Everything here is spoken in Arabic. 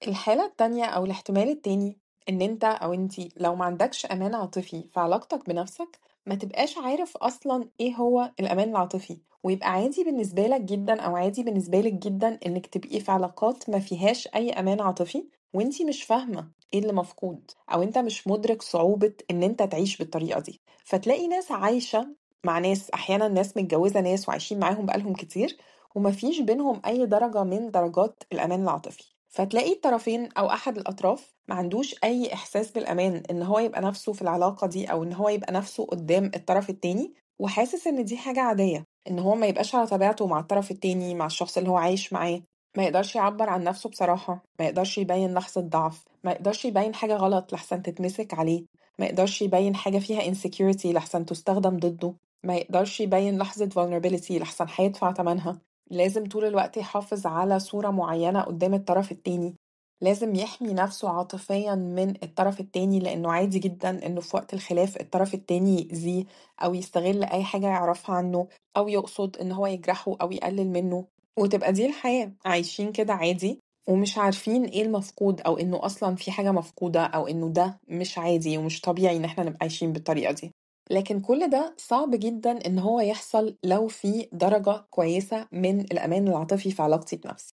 الحالة التانية أو الاحتمال التاني إن أنت أو أنتِ لو ما عندكش أمان عاطفي في علاقتك بنفسك، ما تبقاش عارف أصلًا إيه هو الأمان العاطفي، ويبقى عادي بالنسبة لك جدًا أو عادي بالنسبة لِك جدًا إنِك تبقي في علاقات ما فيهاش أي أمان عاطفي، وأنتِ مش فاهمة إيه اللي مفقود، أو أنت مش مدرك صعوبة إن أنت تعيش بالطريقة دي، فتلاقي ناس عايشة مع ناس أحيانًا ناس متجوزة ناس وعايشين معاهم بقى لهم كتير، وما فيش بينهم أي درجة من درجات الأمان العاطفي. فتلاقي الطرفين أو أحد الأطراف ما عندوش أي إحساس بالأمان إن هو يبقى نفسه في العلاقة دي أو إن هو يبقى نفسه قدام الطرف التاني وحاسس إن دي حاجة عادية إن هو ما يبقاش على طبيعته مع الطرف التاني مع الشخص اللي هو عايش معاه ما يقدرش يعبر عن نفسه بصراحة ما يقدرش يبين لحظة ضعف ما يقدرش يبين حاجة غلط لحسن تتمسك عليه ما يقدرش يبين حاجة فيها insecurity لحسن تستخدم ضده ما يقدرش يبين لحظة vulnerability لحسن هيدفع تمنها لازم طول الوقت يحافظ على صورة معينة قدام الطرف التاني لازم يحمي نفسه عاطفيا من الطرف التاني لأنه عادي جدا إنه في وقت الخلاف الطرف التاني يأذيه أو يستغل أي حاجة يعرفها عنه أو يقصد إن هو يجرحه أو يقلل منه وتبقى دي الحياة عايشين كده عادي ومش عارفين ايه المفقود او انه اصلا في حاجة مفقودة او انه ده مش عادي ومش طبيعي ان احنا نبقى عايشين بالطريقة دي لكن كل ده صعب جدا ان هو يحصل لو في درجة كويسة من الامان العاطفي في علاقتي بنفسي